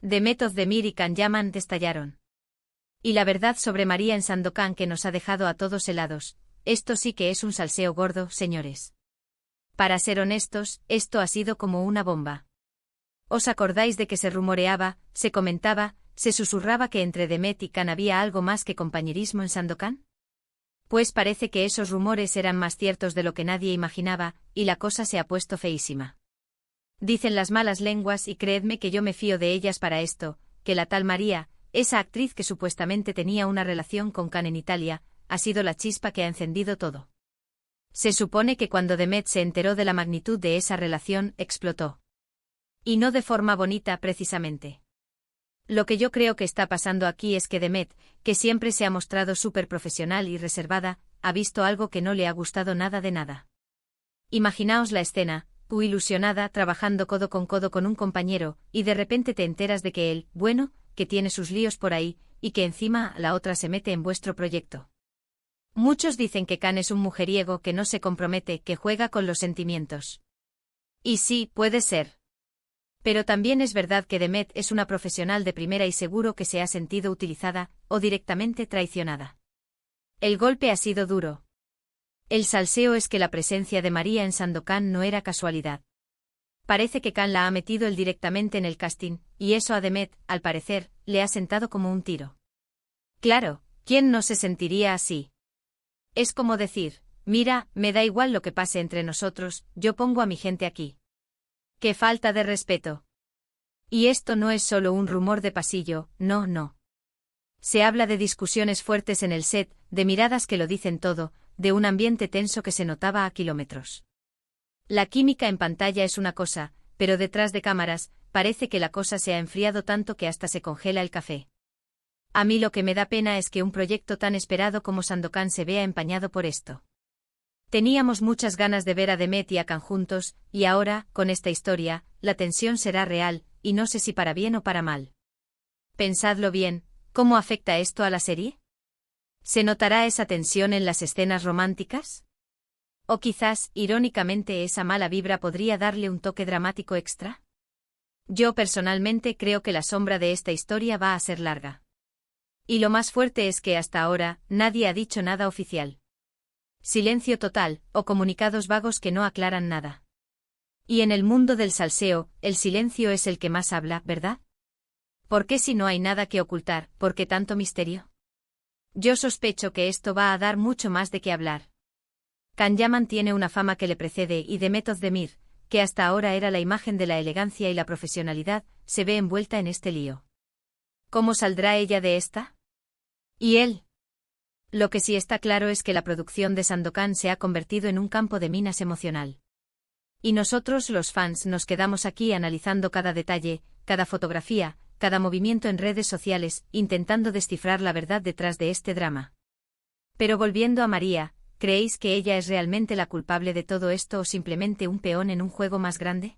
Demet Özdemir y Can Yaman estallaron. Y la verdad sobre María en Sandokan que nos ha dejado a todos helados, esto sí que es un salseo gordo, señores. Para ser honestos, esto ha sido como una bomba. ¿Os acordáis de que se rumoreaba, se comentaba, se susurraba que entre Demet y Can había algo más que compañerismo en Sandokan? Pues parece que esos rumores eran más ciertos de lo que nadie imaginaba, y la cosa se ha puesto feísima. Dicen las malas lenguas y creedme que yo me fío de ellas para esto, que la tal María, esa actriz que supuestamente tenía una relación con Can en Italia, ha sido la chispa que ha encendido todo. Se supone que cuando Demet se enteró de la magnitud de esa relación, explotó. Y no de forma bonita precisamente. Lo que yo creo que está pasando aquí es que Demet, que siempre se ha mostrado súper profesional y reservada, ha visto algo que no le ha gustado nada de nada. Imaginaos la escena, tú ilusionada trabajando codo con un compañero, y de repente te enteras de que él, bueno, que tiene sus líos por ahí, y que encima la otra se mete en vuestro proyecto. Muchos dicen que Can es un mujeriego que no se compromete, que juega con los sentimientos. Y sí, puede ser. Pero también es verdad que Demet es una profesional de primera y seguro que se ha sentido utilizada, o directamente traicionada. El golpe ha sido duro. El salseo es que la presencia de María en Sandokan no era casualidad. Parece que Can la ha metido él directamente en el casting, y eso a Demet, al parecer, le ha sentado como un tiro. Claro, ¿quién no se sentiría así? Es como decir, mira, me da igual lo que pase entre nosotros, yo pongo a mi gente aquí. ¡Qué falta de respeto! Y esto no es solo un rumor de pasillo, no, no. Se habla de discusiones fuertes en el set, de miradas que lo dicen todo, de un ambiente tenso que se notaba a kilómetros. La química en pantalla es una cosa, pero detrás de cámaras, parece que la cosa se ha enfriado tanto que hasta se congela el café. A mí lo que me da pena es que un proyecto tan esperado como Sandokan se vea empañado por esto. Teníamos muchas ganas de ver a Demet y a Can juntos, y ahora, con esta historia, la tensión será real, y no sé si para bien o para mal. Pensadlo bien, ¿cómo afecta esto a la serie? ¿Se notará esa tensión en las escenas románticas? O quizás, irónicamente, esa mala vibra podría darle un toque dramático extra. Yo personalmente creo que la sombra de esta historia va a ser larga. Y lo más fuerte es que hasta ahora, nadie ha dicho nada oficial. Silencio total, o comunicados vagos que no aclaran nada. Y en el mundo del salseo, el silencio es el que más habla, ¿verdad? ¿Por qué si no hay nada que ocultar, por qué tanto misterio? Yo sospecho que esto va a dar mucho más de qué hablar. Can Yaman tiene una fama que le precede y Demet Özdemir, que hasta ahora era la imagen de la elegancia y la profesionalidad, se ve envuelta en este lío. ¿Cómo saldrá ella de esta? ¿Y él? Lo que sí está claro es que la producción de Sandokan se ha convertido en un campo de minas emocional. Y nosotros los fans nos quedamos aquí analizando cada detalle, cada fotografía, cada movimiento en redes sociales, intentando descifrar la verdad detrás de este drama. Pero volviendo a María, ¿creéis que ella es realmente la culpable de todo esto o simplemente un peón en un juego más grande?